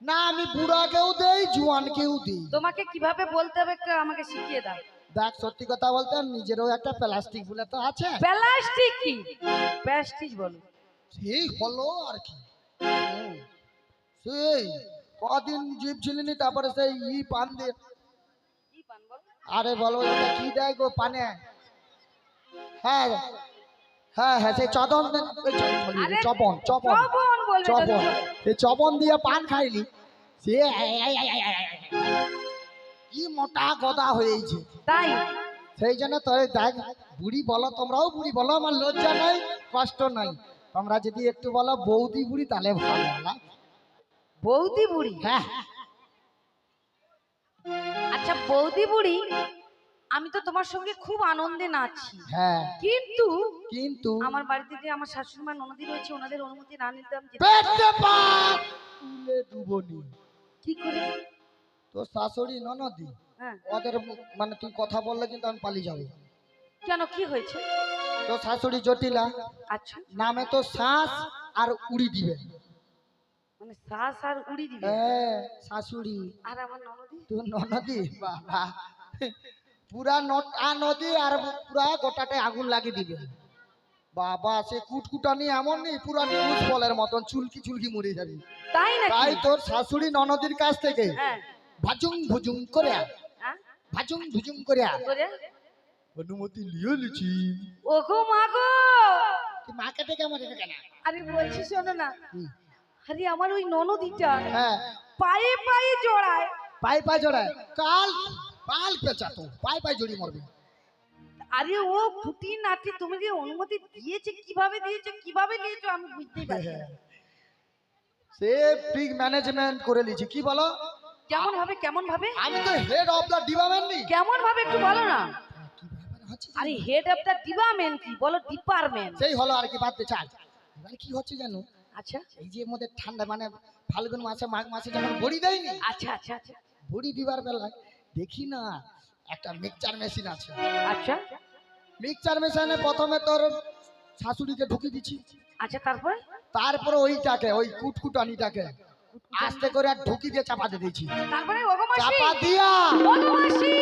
না, আমি বুড়াকেও দেই, জুয়ানকেও দিই। তোমাকে কিভাবে বলতে হবে একটু আমাকে শিখিয়ে দাও। দেখ, সত্যি কথা বলতে নিজেরও একটা প্লাস্টিক বলে তো আছে। প্লাস্টিক কি? প্লাস্টিক বলো। সেই হলো আর কি। সেই কদিন জীব ছিলিনি, তারপরে সেই পান দিয়ে। কি পান বলো? আরে বলো, এটা কি দেয় গো পানে? হ্যাঁ হ্যাঁ হ্যাঁ, সেই চদন, আরে চপন চপন চবন বলবে তো। চপন। সেই চপন দিয়ে পান খাইলি, সে কি মোটা গদা হয়েছে। তাই সেই জন্য তো দেখ, বুড়ি বলো, তোমরাও বুড়ি বলো, আমার লজ্জা নাই, কষ্ট নাই। তোমরা যদি একটু বলো বৌদি বুড়ি, তাহলে ভালো না? বৌদি বুড়ি। হ্যাঁ। আচ্ছা বৌদি বুড়ি, আমি তো তোমার সঙ্গে খুব আনন্দে নাচছি, হ্যাঁ, কিন্তু কিন্তু আমার বাড়িতে যে আমার শাশুড়ি মা ননদি রয়েছে, ওনাদের অনুমতি না নিতে আমি যেতে পেটে পাত তুলে দুবনি। কি করে? তো শাশুড়ি ননদি, হ্যাঁ। ওদের মানে তুই কথা বললে কিন্তু আমি পালিয়ে যাবো। কেন, কি হয়েছে? তো শাশুড়ি জটিলা, আচ্ছা, নামে তো শ্বাস আর উড়ি দিবে। মানে শ্বাস আর উড়ি দিবে। হ্যাঁ, শাশুড়ি। আর আমার ননদি? তুই ননদি, বাবা পুরা নদী আর পুরা গোটাতে আগুন লাগিয়ে দিবে। বাবা, সে কুটকুটানি এমন নেই, পুরা নিউজ বলের মতন চুলকি চুলকি মরে যাবি। তাই নাকি? তাই তোর শাশুড়ি ননদির কাছ থেকে হ্যাঁ। ভাজুং ভুজুং করে আয়, হ্যাঁ? ভাজুং ভুজুং করে আয়। করে? অনুমতি লিয়ে লিছি। ওগো মাগো, তুই মাকে ডেকে আমার এটা কেন? আরে বলছি শোনো না, হুম। আরে আমার ওই ননদিটা হ্যাঁ, পায়ে পায়ে জড়ায়। পায়ে পায়ে জড়ায়। কাল পাল পেঁচা তো পায়ে পায়ে জড়িয়ে মরবে। আরে ও ফুটি নাটি, তুমি যে অনুমতি দিয়েছে, কিভাবে দিয়েছে, কিভাবে নিয়েছো আমি বুঝতেই পারছি না। সে ঠিক ম্যানেজমেন্ট করে লিছি। কি বলো? কেমন ভাবে, কেমন ভাবে? আমি তো হেড অফ দ্য ডিপার্টমেন্ট নি। কেমন ভাবে একটু বলো না। কি ব্যাপার হচ্ছে? আরে হেড অফ দ্য ডিপার্টমেন্ট কি বলো, ডিপার্টমেন্ট। সেই হলো আর কি, বাদতে চাল। এবারে কি হচ্ছে জানো? আচ্ছা এই যে মধ্যে ঠান্ডা মানে ফাল্গুন মাসে মাঘ মাসে যখন বড়ি দেয়নি, আচ্ছা আচ্ছা আচ্ছা বড়ি দিবার বেলায় দেখি না একটা মিক্সচার মেশিন আছে। আচ্ছা মিক্সচার মেশিনে প্রথমে তোর শাশুড়িকে ঢুকিয়ে দিচ্ছি, আচ্ছা তারপরে তারপরে ওইটাকে, ওই কুটকুটানিটাকে আস্তে করে আর ঢুকি দিয়ে চাপা দিয়ে দিচ্ছি। তারপরে ওগো মাসি, চাপা দিয়া ওগো মাসি,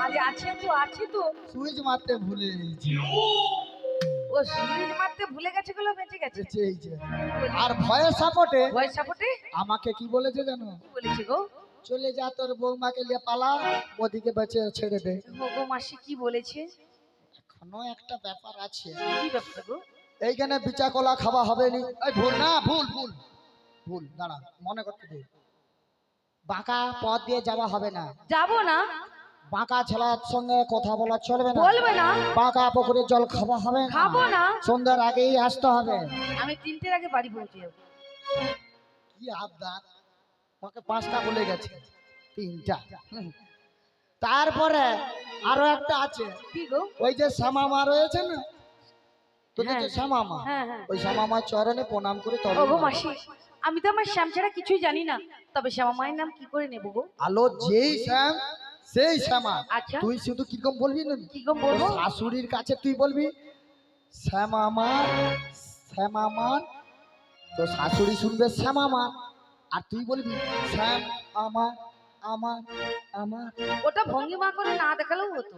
আরে আছে তো, আছে তো। সুইচ মারতে ভুলে গেছি। ও সুইচ মারতে ভুলে গেছে, গুলো বেঁচে গেছে। এই যে। আর ভয়ের সাপোর্টে ভয়েস সাপোর্টে আমাকে কি বলেছে জানো? কি বলেছে গো? চলে যা, তোর বৌমাকে নিয়ে পালা, ওদিকে বেঁচে ছেড়ে দে। ওগো মাসি কি বলেছে? এখনো একটা ব্যাপার আছে। কি ব্যাপার গো? এইখানে বিচা কলা খাওয়া হবে নি। এই ভুল না, ভুল ভুল ভুল, দাঁড়া মনে করতে দে। বাঁকা পথ দিয়ে যাওয়া হবে না, যাবো না। বাঁকা ছেলের সঙ্গে কথা বলা চলবে না, বলবে না। বাঁকা পুকুরের জল খাওয়া হবে না, খাবো না। সন্ধ্যার আগেই আসতে হবে। আমি 3টের আগে বাড়ি পৌঁছে যাবো। কি আবদার, আমাকে 5টা বলে গেছে, 3টা। তারপরে আরো একটা আছে। কি গো? ওই যে শ্যামামা রয়েছে না, তোদের যে হ্যাঁ। শ্যামামা, হ্যাঁ হ্যাঁ। ওই শ্যামামার চরণে প্রণাম করে তবে ওগো মাসি, আমি তো আমার শ্যাম ছাড়া কিছুই জানি না, তবে শ্যামা মায়ের নাম কি করে নেবো গো? আলো যেই শ্যাম সেই শ্যামা। আচ্ছা। তুই শুধু কিরকম বলবি না, কি গো বলবো? তোর শাশুড়ির কাছে তুই বলবি শ্যামামার, শ্যামামার। তো শাশুড়ি শুনবে শ্যামামার, আর তুই বলবি শ্যাম আমার। আমার আমার ওটা ভঙ্গিমা করে না দেখালেও হতো।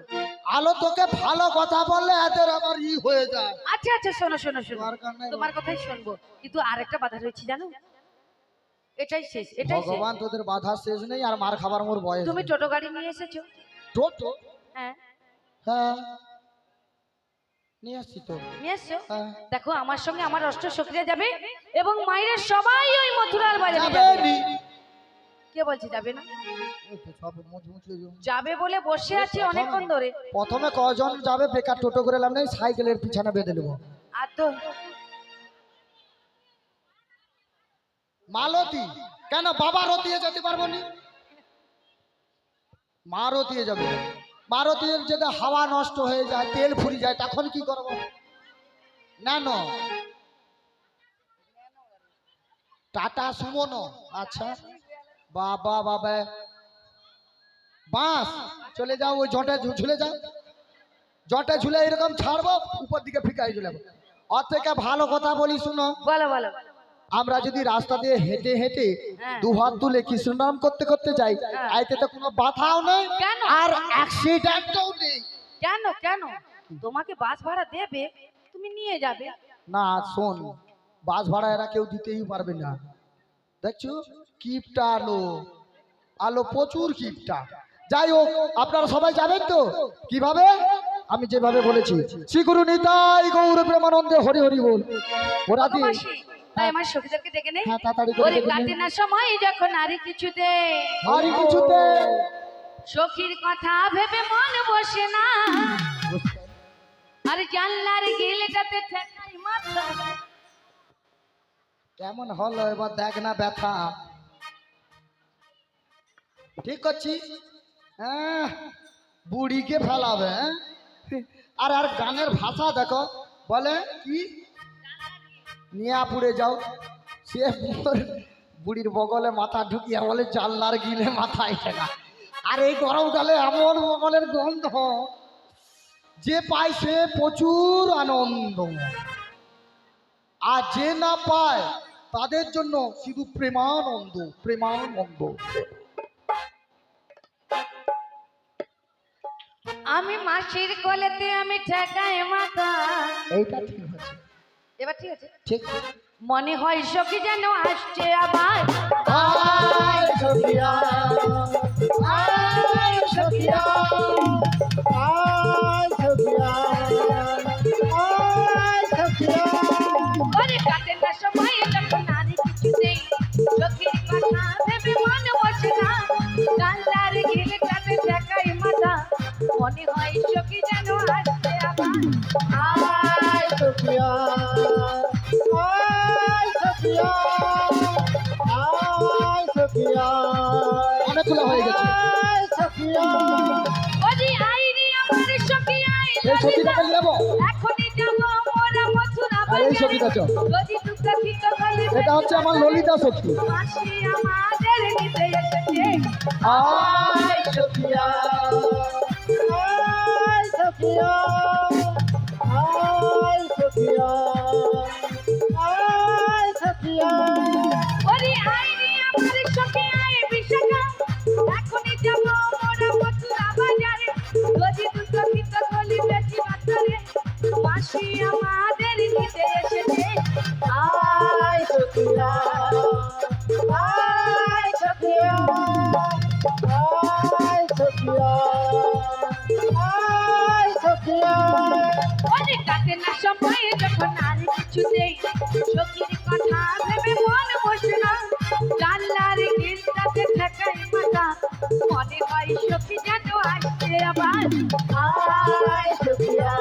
আলো তোকে ভালো কথা বললে এদের আবার হয়ে যায়। আচ্ছা আচ্ছা, শোনো শোনো শোনো, দরকার নাই তোমার কথাই শুনবো, কিন্তু আরেকটা বাধা রয়েছে জানো, এটাই শেষ, এটাই শেষ। ভগবান তোদের বাধা শেষ নেই আর মার খাবার মোর বয়স তুমি টোটো গাড়ি নিয়ে এসেছো? টোটো? হ্যাঁ হ্যাঁ নিয়ে আসছি তো। নিয়ে এসছো? হ্যাঁ। দেখো আমার সঙ্গে আমার অষ্ট সখীরা যাবে এবং মায়ের সবাই ওই মথুরার বাজারে যাবে যাবে। নি। কে বলছে যাবে না? এই তো সব মুচমুচে জন্য। যাবে বলে বসে আছি অনেকক্ষণ ধরে। প্রথমে কজন যাবে বেকার টোটো করে এলাম নেই, সাইকেলের পিছনে বেঁধে নেবো। আর তো মালতী কেন বাবা রতিয়ে যেতে পারবো নি? মা রতিয়ে যাবে। মা রতির যদি হাওয়া নষ্ট হয়ে যায়, তেল ফুরি যায়, তখন কি করবো? ন্যানো টাটা সুমোনো। আচ্ছা বাবা বাবা বাস চলে যাও, ওই জটে ঝুলে যাও, জটে ঝুলে এরকম ছাড়বো, উপর দিকে ফিকাই ঝুলে। ওর থেকে ভালো কথা বলি শুনো, বলো বলো। আমরা যদি রাস্তা দিয়ে হেঁটে হেঁটে হ্যাঁ। দু হাত তুলে কৃষ্ণ নাম করতে করতে যাই, হ্যাঁ। আইতে তো কোনো বাধাও নেই কেন? আর অ্যাক্সিডেন্টও নেই। কেন কেন? তোমাকে বাস ভাড়া দেবে, তুমি নিয়ে যাবে। না শোন, বাস ভাড়া এরা কেউ দিতেই পারবে না। দেখছো কিপটা আলো, আলো প্রচুর কিপটা। যাই হোক আপনারা সবাই যাবেন তো? কিভাবে? আমি যেভাবে বলেছি। শ্রী গুরু নিতাই গৌর প্রেমানন্দে হরি হরি বল। ওরা দিয়ে মাসি, তাই আমার সখীদেরকে ডেকে নেই। হ্যাঁ তাড়াতাড়ি করে ওরে ডেকে নে। কাটে না সময় যখন আরে কিছুতে, আর কিছুতে সখীর কথা ভেবে মন বসে না, আর জানলার গিলটাতে ঠেকাই মাথা। কেমন হলো এবার দেখ না ব্যথা। ঠিক করছি। হ্যাঁ বুড়িকে ফেলাবে। হ্যাঁ? আর আর গানের ভাষা দেখো, বলে কি নিয়া পুড়ে যাও, সে বুড়ির বগলে মাথা ঢুকিয়ে বলে জানলার গিলে মাথায় ঠেকা। আর এই গরমকালে এমন বগলের গন্ধ, যে পায় সে প্রচুর আনন্দ, আর যে না পায় তাদের জন্য শুধু প্রেমানন্দ প্রেমানন্দ। আমি মাসির কোলেতে আমি ঠেকাই মাথা। এইটা ঠিক আছে, এবার ঠিক আছে? ঠিক। মনে হয় সখী যেন আসছে আবার। আয় সখিয়া, আয় সখিয়া, আয় সখিয়া, আয় সখিয়া। ওরে কাটে না সময় যখন আরে কিছুতেই, সখীর কথা ভেবে মন বসে না, জানলার গিলটাতে ঠেকাই মাথা। মনে হয় সখী যেন আসছে আবার। আয় সখিয়া, আয় সখিয়া, আয় সখিয়া। অনেকগুলো হয়ে গেছে। আয় সখিয়া, ওরে আইরি আমার সখী আই, এই সখিটাকে নেবো। এখনই যাব মোরা মথুরা আর এই বাজারে। সখিটা চল। যদি দুঃখ ঠিক হলে এটা হচ্ছে আমার ললিতা সখী। মাসি আমাদের নিতে এসেছে। আয় সখিয়া, আয় সখিয়া, আয় সখিয়া, আয় সখিয়া। ওরে আইরি আমার সখী আই বিশাখা, এখনই যাব মোরা মথুরা বাজারে। যদি দুঃখ ঠিক হলে বেশি বাজারে, মাসি আমাদের নিতে এসেছে। আয় সখিয়া, আয় সখিয়া, আয় সখিয়া, আয় সখিয়া। ওরে কাটে না সময় যখন আর কিছুতেই, সখীর কথা ভেবে মন বসে না, জানলার গিলটাতে ঠেকাই মাথা। মনে হয় সখী যেন আসছে আবার। আয় সখিয়া,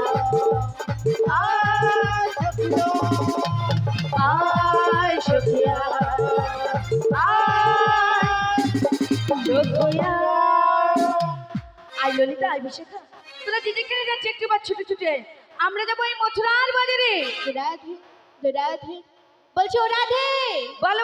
আয় সখিয়া, আয় সখিয়া, আয় সখিয়া। আই ললিতা, আই বিশাখা, তোরা যেদিকে যাচ্ছে একটু বা ছুটে ছুটে, আমরা যাবো এই মথুরার বাজারে। রাধে রাধে বলছো রাধে বলো